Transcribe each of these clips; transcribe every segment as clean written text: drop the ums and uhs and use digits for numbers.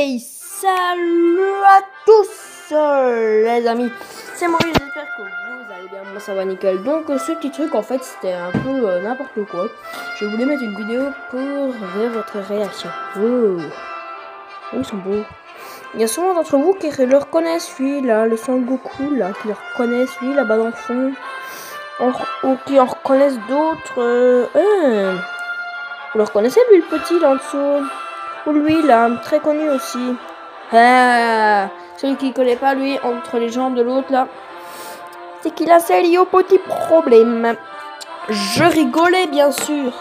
Hey, salut à tous les amis, c'est Maurice, j'espère que vous allez bien, moi ça va nickel. Donc ce petit truc en fait c'était un peu n'importe quoi. Je voulais mettre une vidéo pour voir votre réaction. Oh, ils sont beaux. Il y a souvent d'entre vous qui le reconnaissent celui-là, le Son Goku là, qui le reconnaissent lui là-bas dans le fond. Ou qui en reconnaissent d'autres. Vous le reconnaissez lui le petit là en dessous? Ou lui là, très connu aussi. Celui qui ne connaît pas lui, entre les jambes de l'autre là, c'est qu'il a lié au petit problème. Je rigolais bien sûr.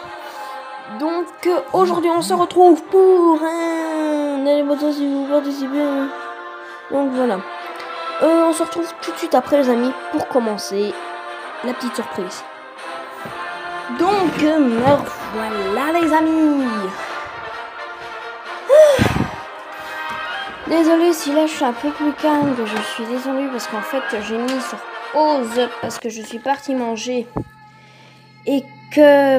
Donc aujourd'hui on se retrouve pour un élément si vous participez. Donc voilà. On se retrouve tout de suite après les amis pour commencer la petite surprise. Donc me voilà les amis. Désolée si là je suis un peu plus calme, que je suis désolée parce qu'en fait j'ai mis sur pause parce que je suis partie manger et que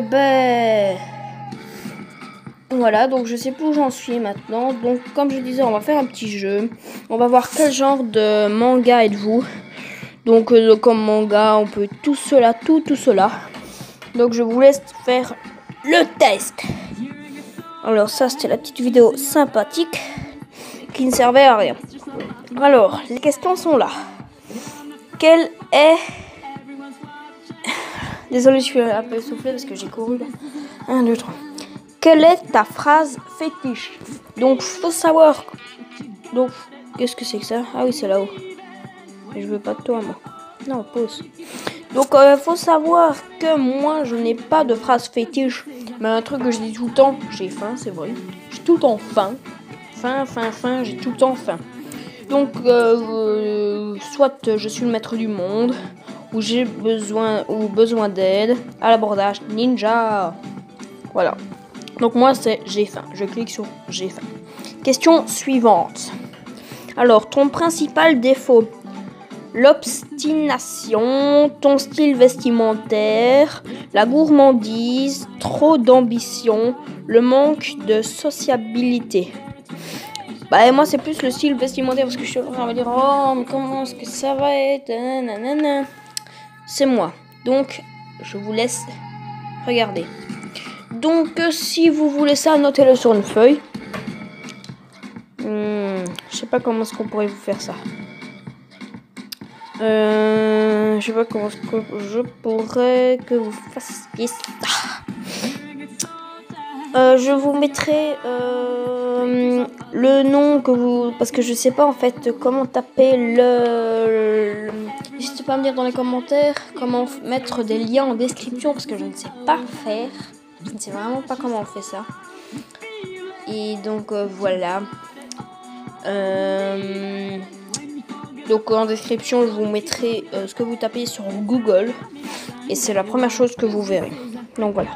voilà, donc je sais plus où j'en suis maintenant. Donc comme je disais, on va faire un petit jeu. On va voir quel genre de manga êtes-vous. Donc comme manga, on peut tout cela, tout cela. Donc je vous laisse faire le test. Alors ça c'était la petite vidéo sympathique qui ne servait à rien. Alors, les questions sont là. Quelle est... Désolée, je suis un peu essoufflée parce que j'ai couru. 1, 2, 3. Quelle est ta phrase fétiche? Donc, faut savoir... Donc, qu'est-ce que c'est que ça? Ah oui, c'est là-haut. Je veux pas de toi, moi. Non, pause. Donc, faut savoir que moi, je n'ai pas de phrase fétiche. Mais un truc que je dis tout le temps, j'ai faim, c'est vrai. J'ai tout le temps faim. Faim, j'ai tout le temps faim. Donc, soit je suis le maître du monde, ou j'ai besoin d'aide à l'abordage ninja. Voilà. Donc moi, c'est j'ai faim. Je clique sur j'ai faim. Question suivante. Alors, ton principal défaut? L'obstination, ton style vestimentaire, la gourmandise, trop d'ambition, le manque de sociabilité. Bah moi c'est plus le style vestimentaire parce que je suis en train de dire oh mais comment est-ce que ça va être, nanana. C'est moi. Donc je vous laisse regarder. Donc si vous voulez ça, notez-le sur une feuille. Je sais pas comment est-ce qu'on pourrait vous faire ça. Je sais pas comment est-ce que je pourrais que vous fassiez ça. Je vous mettrai le nom que vous... Parce que je sais pas en fait comment taper N'hésitez pas à me dire dans les commentaires comment mettre des liens en description parce que je ne sais pas faire. Je ne sais vraiment pas comment on fait ça. Et donc voilà. Donc en description je vous mettrai ce que vous tapez sur Google. Et c'est la première chose que vous verrez. Donc voilà.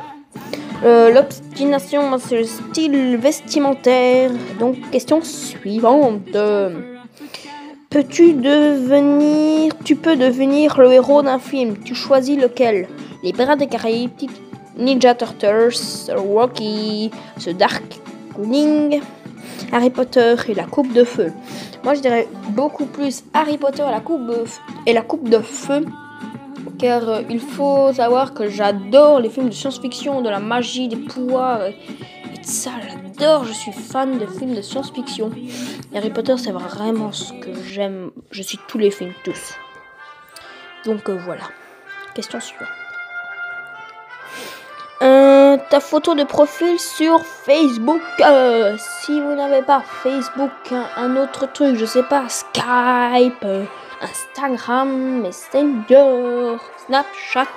L'obstination, c'est le style vestimentaire. Donc, question suivante. Tu peux devenir le héros d'un film. Tu choisis lequel? Les Pirates des Caraïbes, Ninja Turtles, Rocky, The Darkwing, Harry Potter et la Coupe de Feu. Moi, je dirais beaucoup plus Harry Potter et la Coupe de Feu. Car il faut savoir que j'adore les films de science-fiction, de la magie, des pouvoirs et de ça, j'adore, je suis fan de films de science-fiction. Harry Potter, c'est vraiment ce que j'aime, je suis tous les films, tous. Donc voilà, question suivante. Ta photo de profil sur Facebook, si vous n'avez pas Facebook, un autre truc, je sais pas, Skype... Instagram, Messenger, Snapchat,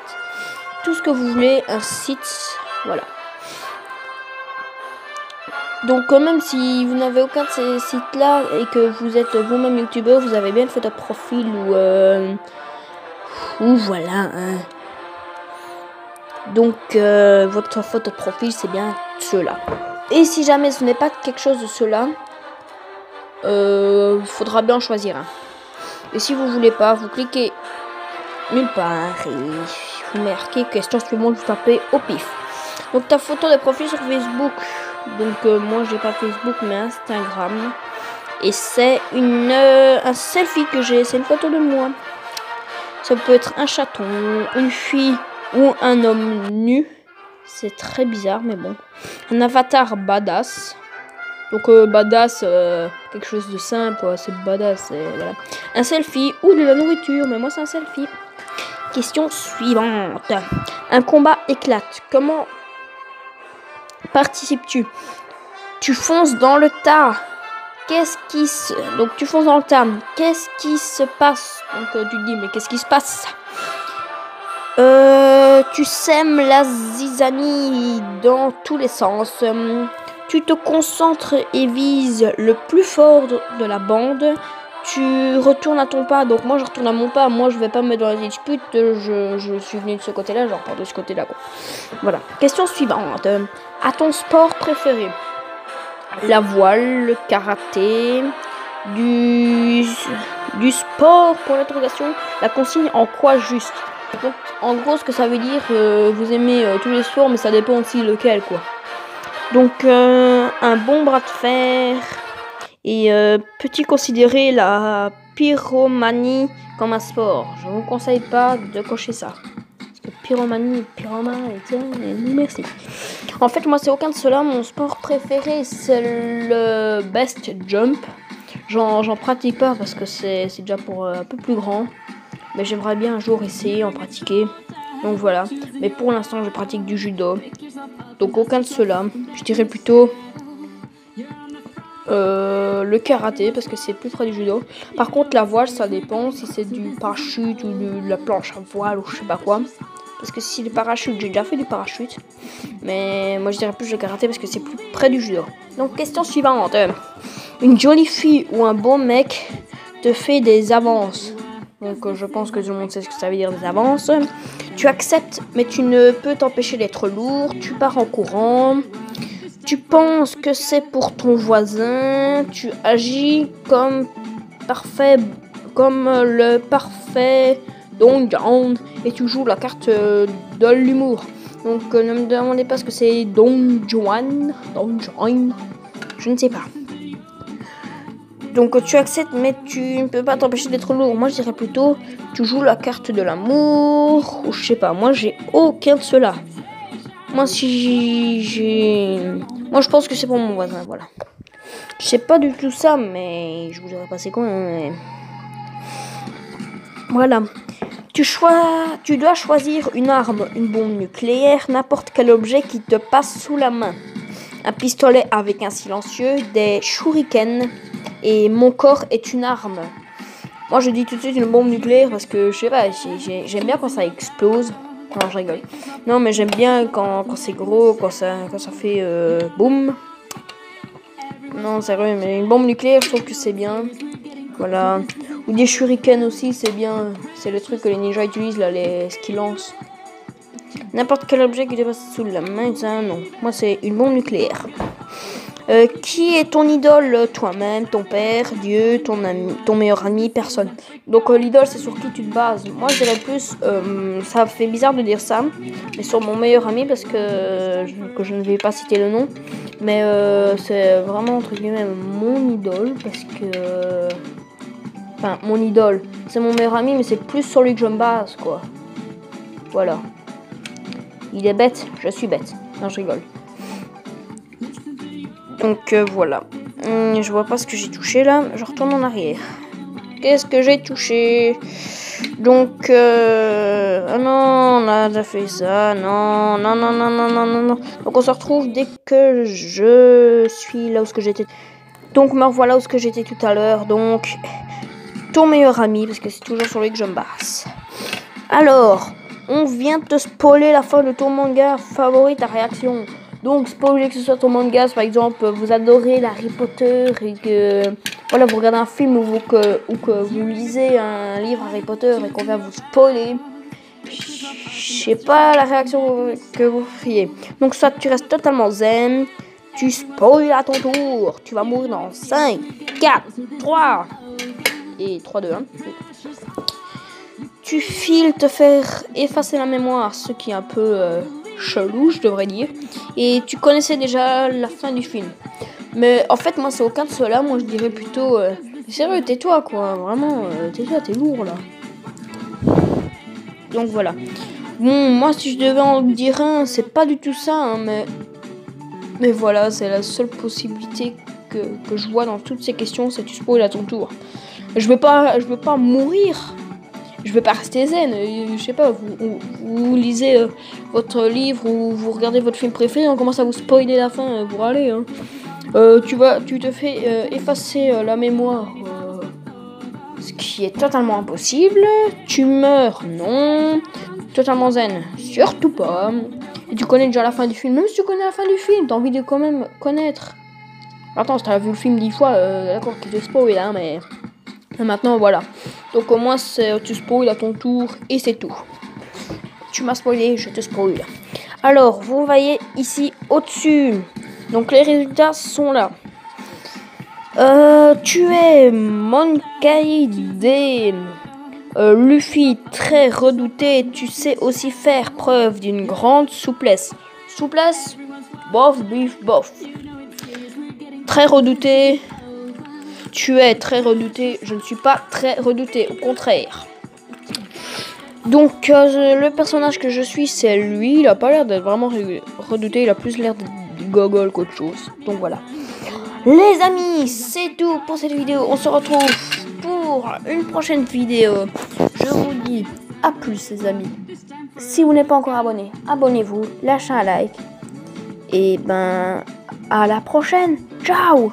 tout ce que vous voulez, un site, voilà. Donc même si vous n'avez aucun de ces sites-là et que vous êtes vous-même youtubeur, vous avez bien une photo de profil ou voilà. Donc votre photo de profil, c'est bien cela. Et si jamais ce n'est pas quelque chose de cela, il faudra bien choisir un. Et si vous voulez pas, vous cliquez nulle part et vous marquez question suivante, vous tapez au pif. Donc ta photo de profil sur Facebook. Donc moi j'ai pas Facebook mais Instagram. Et c'est un selfie que j'ai, c'est une photo de moi. Ça peut être un chaton, une fille ou un homme nu. C'est très bizarre, mais bon. Un avatar badass. Donc badass, quelque chose de simple, c'est badass. Voilà. Un selfie ou de la nourriture, mais moi c'est un selfie. Question suivante. Un combat éclate. Comment participes-tu? Tu fonces dans le tas. Donc tu fonces dans le tas. Qu'est-ce qui se passe? Donc tu te dis, mais qu'est-ce qui se passe? Tu sèmes la zizanie dans tous les sens. Tu te concentres et vises le plus fort de la bande. Tu retournes à ton pas. Donc moi je retourne à mon pas. Moi je vais pas me mettre dans la dispute. Je suis venu de ce côté-là. Je repars de ce côté-là. Voilà. Question suivante. À ton sport préféré? La voile, le karaté, du sport pour l'interrogation. La consigne en quoi juste? Donc en gros ce que ça veut dire, vous aimez tous les sports mais ça dépend aussi lequel quoi. Donc un bon bras de fer. Et peux-tu considérer la pyromanie comme un sport? Je ne vous conseille pas de cocher ça. Parce que pyromanie, merci. En fait, moi, c'est aucun de cela. Mon sport préféré, c'est le best jump. J'en pratique pas parce que c'est déjà pour un peu plus grand. Mais j'aimerais bien un jour essayer en pratiquer. Donc voilà. Mais pour l'instant, je pratique du judo. Donc aucun de cela. Je dirais plutôt le karaté parce que c'est plus près du judo. Par contre la voile ça dépend si c'est du parachute ou de la planche à voile ou je sais pas quoi. Parce que si le parachute, j'ai déjà fait du parachute. Mais moi je dirais plus le karaté parce que c'est plus près du judo. Donc question suivante. Une jolie fille ou un beau mec te fait des avances. Donc je pense que tout le monde sait ce que ça veut dire des avances. Tu acceptes mais tu ne peux t'empêcher d'être lourd. Tu pars en courant. Tu penses que c'est pour ton voisin, tu agis comme le parfait Don Juan et tu joues la carte de l'humour. Donc ne me demandez pas ce que c'est Don Juan, je ne sais pas. Donc tu acceptes mais tu ne peux pas t'empêcher d'être lourd. Moi je dirais plutôt tu joues la carte de l'amour ou je sais pas. Moi j'ai aucun de cela. Moi je pense que c'est pour mon voisin, voilà. Je sais pas du tout ça, mais je vous aurais passé quand même. Voilà. Tu dois choisir une arme, une bombe nucléaire, n'importe quel objet qui te passe sous la main. Un pistolet avec un silencieux, des shurikens et mon corps est une arme. Moi je dis tout de suite une bombe nucléaire parce que je sais pas, j'aime bien quand ça explose. Non, je rigole. Non, mais j'aime bien quand c'est gros, quand ça fait boum. Non, sérieux, mais une bombe nucléaire, je trouve que c'est bien. Voilà. Ou des shurikens aussi, c'est bien. C'est le truc que les ninjas utilisent, là, ce qu'ils lancent. N'importe quel objet qui te passe sous la main, ça, non. Moi, c'est une bombe nucléaire. Qui est ton idole? Toi-même, ton père, Dieu, ton ami, ton meilleur ami, personne. Donc l'idole c'est sur qui tu te bases. Moi je dirais plus, ça fait bizarre de dire ça, mais sur mon meilleur ami parce que je ne vais pas citer le nom. Mais c'est vraiment entre guillemets mon idole parce que... Enfin mon idole, c'est mon meilleur ami mais c'est plus sur lui que je me base quoi. Voilà. Il est bête, je suis bête. Non je rigole. Donc voilà. Je vois pas ce que j'ai touché là. Je retourne en arrière. Qu'est-ce que j'ai touché? Donc ah non, on a déjà fait ça. Non. Donc on se retrouve dès que je suis là où ce que j'étais. Donc me voilà où ce que j'étais tout à l'heure. Donc ton meilleur ami parce que c'est toujours sur lui que je me base. Alors, on vient de te spoiler la fin de ton manga favori, ta réaction. Donc, spoiler que ce soit ton manga, par exemple, vous adorez Harry Potter et que voilà, vous regardez un film ou que vous lisez un livre Harry Potter et qu'on vient vous spoiler. Je sais pas la réaction que vous feriez. Donc, soit tu restes totalement zen, tu spoil à ton tour, tu vas mourir dans 5, 4, 3 et 3, 2, 1. Tu files te faire effacer la mémoire, ce qui est un peu chelou, je devrais dire. Et tu connaissais déjà la fin du film. Mais en fait, moi, c'est aucun de ceux-là. Moi, je dirais plutôt... sérieux, tais-toi, quoi. Vraiment, tais-toi, t'es lourd, là. Donc, voilà. Bon, moi, si je devais en dire un, c'est pas du tout ça, hein, mais voilà, c'est la seule possibilité que je vois dans toutes ces questions, c'est tu spoil à ton tour. Je veux pas mourir. Je veux pas rester zen. Je sais pas, vous lisez votre livre ou vous regardez votre film préféré, on commence à vous spoiler la fin pour aller. Hein. Tu te fais effacer la mémoire, ce qui est totalement impossible. Tu meurs, non. Totalement zen, surtout pas. Et tu connais déjà la fin du film. Même si tu connais la fin du film, t'as envie de quand même connaître. Attends, si t'as vu le film 10 fois, d'accord, qu'il te spoil, hein, mais maintenant voilà. Donc au moins tu spoil à ton tour et c'est tout. Tu m'as spoilé, je te spoil. Alors, vous voyez ici au-dessus. Donc les résultats sont là. Tu es Monkey Luffy, très redouté, tu sais aussi faire preuve d'une grande souplesse. Souplesse, bof, bif, bof. Très redouté, tu es très redouté, je ne suis pas très redouté, au contraire. Donc, le personnage que je suis, c'est lui, il a pas l'air d'être vraiment redouté, il a plus l'air de gogol qu'autre chose. Donc voilà. Les amis, c'est tout pour cette vidéo, on se retrouve pour une prochaine vidéo. Je vous dis à plus les amis. Si vous n'êtes pas encore abonné, abonnez-vous, lâchez un like. Et ben à la prochaine. Ciao.